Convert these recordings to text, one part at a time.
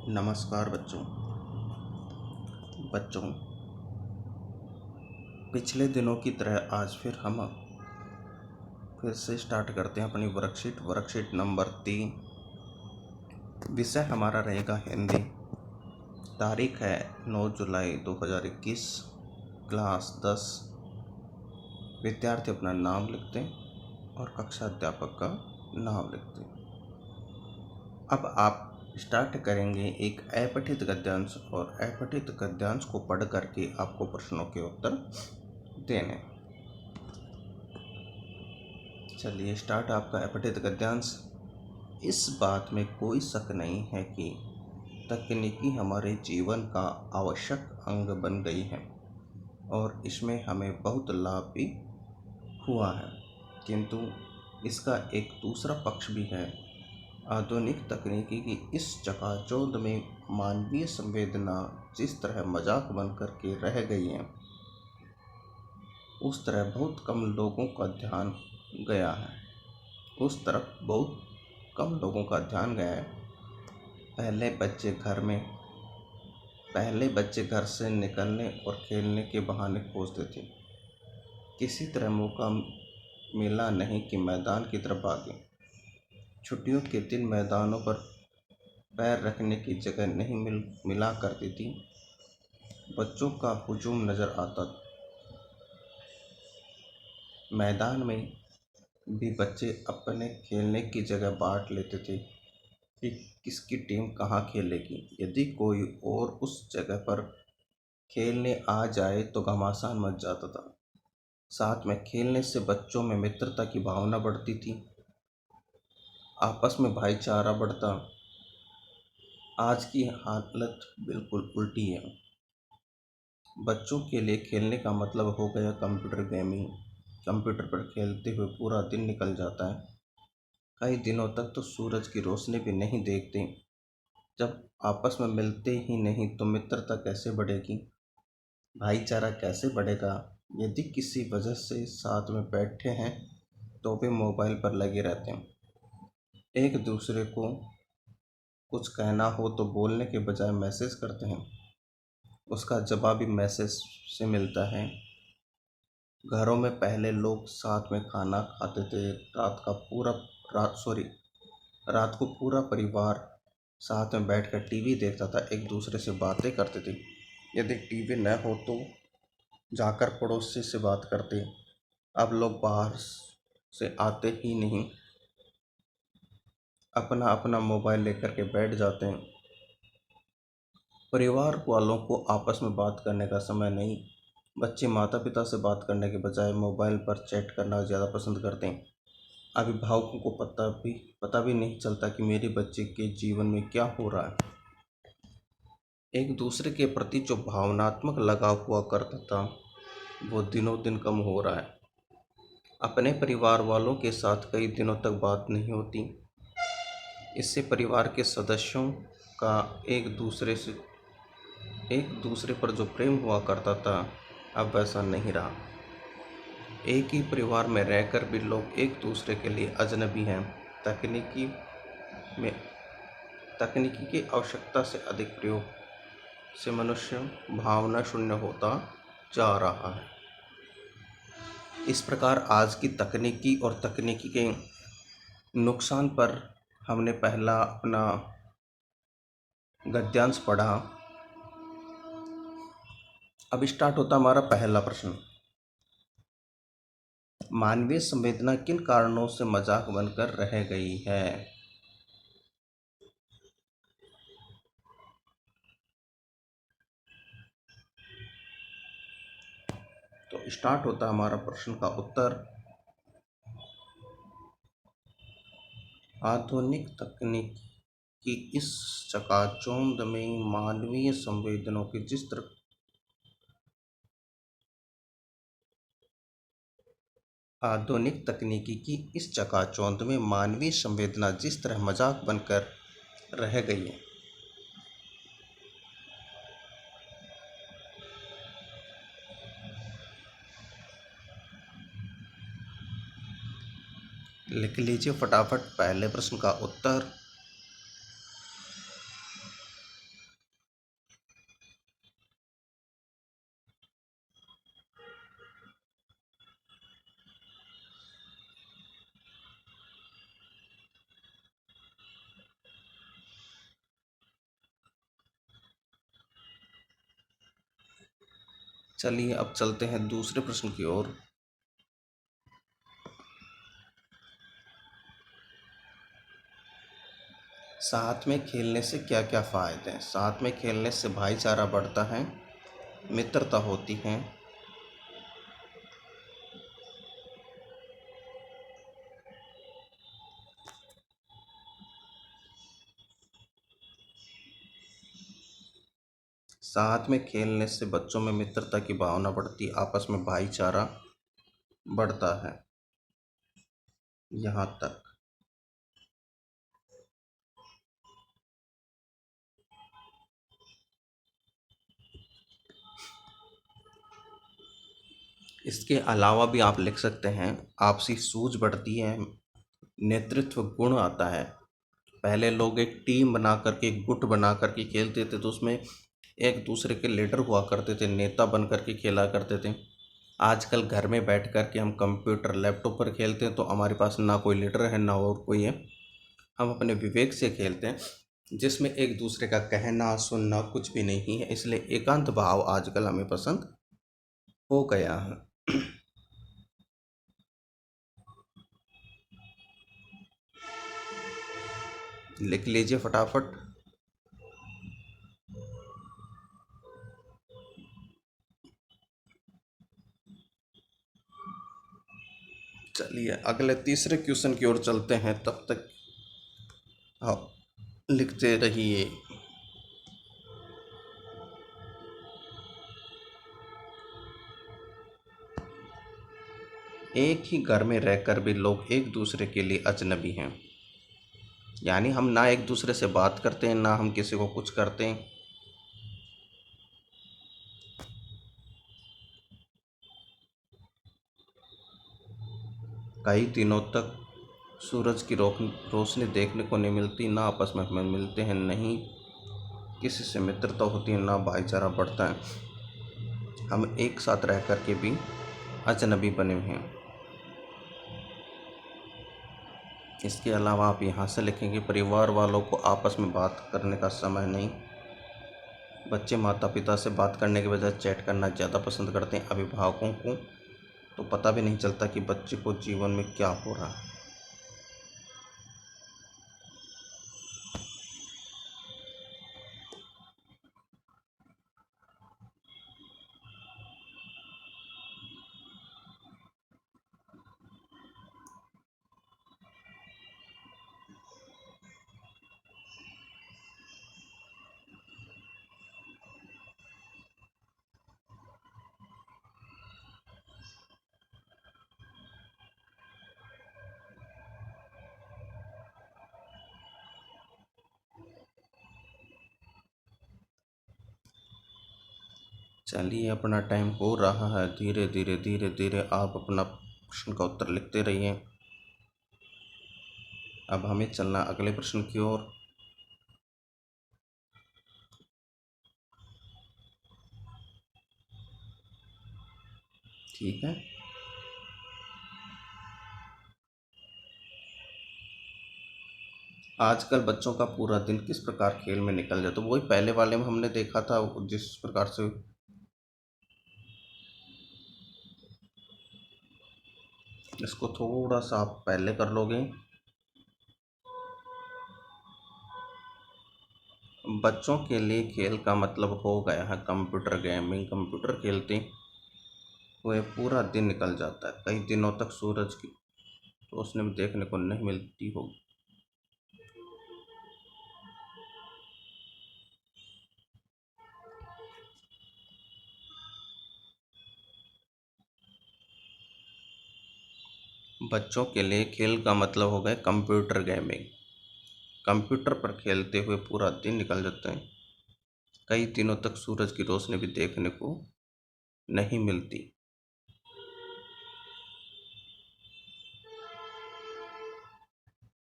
नमस्कार बच्चों। पिछले दिनों की तरह आज फिर से स्टार्ट करते हैं अपनी वर्कशीट नंबर 3। विषय हमारा रहेगा हिंदी। तारीख है 9 जुलाई 2021। क्लास 10। विद्यार्थी अपना नाम लिखते हैं और कक्षा अध्यापक का नाम लिखते हैं। अब आप स्टार्ट करेंगे एक अपठित गद्यांश, और अपठित गद्यांश को पढ़ करके आपको प्रश्नों के उत्तर देने। चलिए स्टार्ट आपका अपठित गद्यांश। इस बात में कोई शक नहीं है कि तकनीकी हमारे जीवन का आवश्यक अंग बन गई है और इसमें हमें बहुत लाभ भी हुआ है, किंतु इसका एक दूसरा पक्ष भी है। आधुनिक तकनीकी की इस चकाचौंध में मानवीय संवेदना जिस तरह मजाक बनकर के रह गई है, उस तरफ बहुत कम लोगों का ध्यान गया है। पहले बच्चे घर से निकलने और खेलने के बहाने खोजते थे। किसी तरह मौका मिला नहीं कि मैदान की तरफ भागे। छुट्टियों के दिन मैदानों पर पैर रखने की जगह नहीं मिला करती थी। बच्चों का हुजूम नजर आता। मैदान में भी बच्चे अपने खेलने की जगह बांट लेते थे कि किसकी टीम कहाँ खेलेगी। यदि कोई और उस जगह पर खेलने आ जाए तो घमासान मच जाता था। साथ में खेलने से बच्चों में मित्रता की भावना बढ़ती थी, आपस में भाईचारा बढ़ता। आज की हालत बिल्कुल उल्टी है। बच्चों के लिए खेलने का मतलब हो गया कंप्यूटर गेमिंग। कंप्यूटर पर खेलते हुए पूरा दिन निकल जाता है। कई दिनों तक तो सूरज की रोशनी भी नहीं देखते। जब आपस में मिलते ही नहीं तो मित्रता कैसे बढ़ेगी, भाईचारा कैसे बढ़ेगा। यदि किसी वजह से साथ में बैठे हैं तो भी मोबाइल पर लगे रहते हैं। एक दूसरे को कुछ कहना हो तो बोलने के बजाय मैसेज करते हैं, उसका जवाब भी मैसेज से मिलता है। घरों में पहले लोग साथ में खाना खाते थे। रात को पूरा परिवार साथ में बैठकर टीवी देखता था, एक दूसरे से बातें करते थे। यदि टीवी न हो तो जाकर पड़ोसी से बात करते। अब लोग बाहर से आते ही नहीं, अपना अपना मोबाइल लेकर के बैठ जाते हैं। परिवार वालों को आपस में बात करने का समय नहीं। बच्चे माता पिता से बात करने के बजाय मोबाइल पर चैट करना ज़्यादा पसंद करते हैं। अभिभावकों को पता भी नहीं चलता कि मेरे बच्चे के जीवन में क्या हो रहा है। एक दूसरे के प्रति जो भावनात्मक लगाव हुआ करता था वो दिनों दिन कम हो रहा है। अपने परिवार वालों के साथ कई दिनों तक बात नहीं होती। इससे परिवार के सदस्यों का एक दूसरे पर जो प्रेम हुआ करता था अब वैसा नहीं रहा। एक ही परिवार में रहकर भी लोग एक दूसरे के लिए अजनबी हैं। तकनीकी की आवश्यकता से अधिक प्रयोग से मनुष्य भावना शून्य होता जा रहा है। इस प्रकार आज की तकनीकी और तकनीकी के नुकसान पर हमने पहला अपना गद्यांश पढ़ा। अब स्टार्ट होता हमारा पहला प्रश्न। मानवीय संवेदना किन कारणों से मजाक बनकर रह गई है? तो स्टार्ट होता हमारा प्रश्न का उत्तर। आधुनिक तकनीक की इस चकाचौंध में मानवीय संवेदना जिस तरह मजाक बनकर रह गई है। लिख लीजिए फटाफट पहले प्रश्न का उत्तर। चलिए अब चलते हैं दूसरे प्रश्न की ओर। साथ में खेलने से क्या क्या फायदे हैं? साथ में खेलने से भाईचारा बढ़ता है, मित्रता होती है, साथ में खेलने से बच्चों में मित्रता की भावना बढ़ती, आपस में भाईचारा बढ़ता है। यहाँ तक। इसके अलावा भी आप लिख सकते हैं, आपसी सूझ बढ़ती है, नेतृत्व गुण आता है। पहले लोग एक टीम बना करके, एक गुट बना करके खेलते थे, तो उसमें एक दूसरे के लीडर हुआ करते थे, नेता बन करके खेला करते थे। आजकल घर में बैठ कर के हम कंप्यूटर लैपटॉप पर खेलते हैं, तो हमारे पास ना कोई लीडर है ना और कोई है। हम अपने विवेक से खेलते हैं, जिसमें एक दूसरे का कहना सुनना कुछ भी नहीं है, इसलिए एकांत भाव आजकल हमें पसंद हो गया है। लिख लीजिए फटाफट। चलिए अगले तीसरे क्वेश्चन की ओर चलते हैं, तब तक आप लिखते रहिए। एक ही घर में रहकर भी लोग एक दूसरे के लिए अजनबी हैं, यानी हम ना एक दूसरे से बात करते हैं, ना हम किसी को कुछ करते हैं। कई दिनों तक सूरज की रोशनी देखने को नहीं मिलती, ना आपस में हमें मिलते हैं, नहीं किसी से मित्रता होती है, ना भाईचारा बढ़ता है। हम एक साथ रह कर के भी अजनबी बने हुए हैं। इसके अलावा आप यहाँ से लिखेंगे, परिवार वालों को आपस में बात करने का समय नहीं। बच्चे माता पिता से बात करने के बजाय चैट करना ज़्यादा पसंद करते हैं। अभिभावकों को तो पता भी नहीं चलता कि बच्चे को जीवन में क्या हो रहा है। चलिए अपना टाइम हो रहा है, धीरे धीरे धीरे धीरे आप अपना प्रश्न का उत्तर लिखते रहिए। अब हमें चलना अगले प्रश्न की ओर। ठीक है। आजकल बच्चों का पूरा दिन किस प्रकार खेल में निकल जाता है? तो वही पहले वाले में हमने देखा था, जिस प्रकार से। इसको थोड़ा सा आप पहले कर लोगे। बच्चों के लिए खेल का मतलब हो गया है कंप्यूटर गेमिंग। कंप्यूटर खेलते हुए पूरा दिन निकल जाता है, कई दिनों तक सूरज की रोशनी भी देखने को नहीं मिलती होगी। बच्चों के लिए खेल का मतलब हो गया कंप्यूटर गेमिंग। कंप्यूटर पर खेलते हुए पूरा दिन निकल जाता है, कई दिनों तक सूरज की रोशनी भी देखने को नहीं मिलती।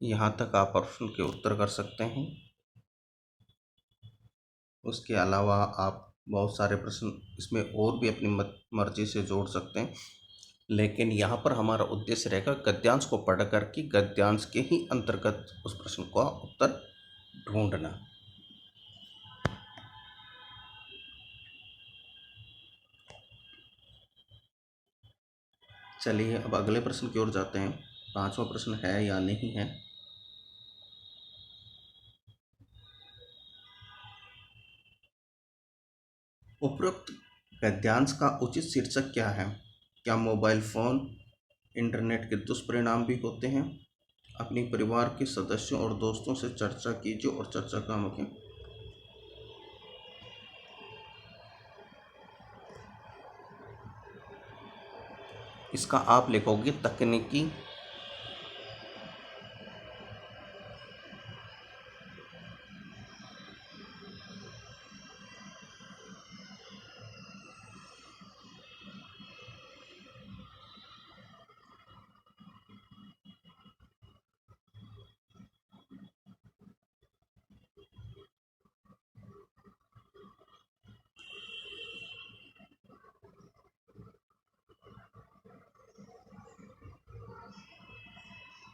यहाँ तक आप प्रश्न के उत्तर कर सकते हैं। उसके अलावा आप बहुत सारे प्रश्न इसमें और भी अपनी मर्जी से जोड़ सकते हैं, लेकिन यहाँ पर हमारा उद्देश्य रहेगा गद्यांश को पढ़ करके गद्यांश के ही अंतर्गत उस प्रश्न का उत्तर ढूंढना। चलिए अब अगले प्रश्न की ओर जाते हैं। पांचवा प्रश्न है या नहीं है। उपरोक्त गद्यांश का उचित शीर्षक क्या है। क्या मोबाइल फोन इंटरनेट के दुष्परिणाम भी होते हैं। अपने परिवार के सदस्यों और दोस्तों से चर्चा कीजिए और चर्चा का मुख्य। इसका आप लिखोगे तकनीकी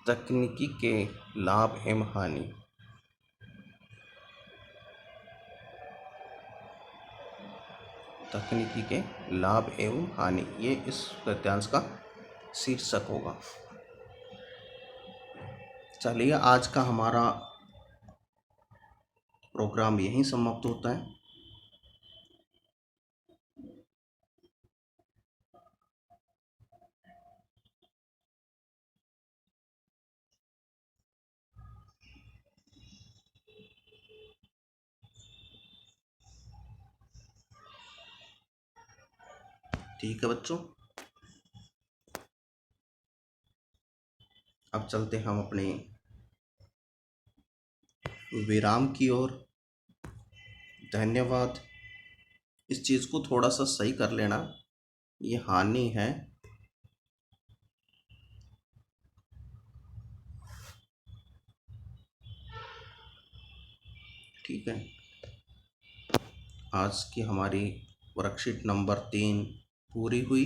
तकनीकी के लाभ एवं हानि। तकनीकी के लाभ एवं हानि, ये इस गद्यांश का शीर्षक होगा। चलिए आज का हमारा प्रोग्राम यहीं समाप्त होता है। ठीक है बच्चों, अब चलते हम अपने विराम की ओर। धन्यवाद। इस चीज़ को थोड़ा सा सही कर लेना, ये हानि है। ठीक है, आज की हमारी वर्कशीट नंबर 3 पूरी हुई।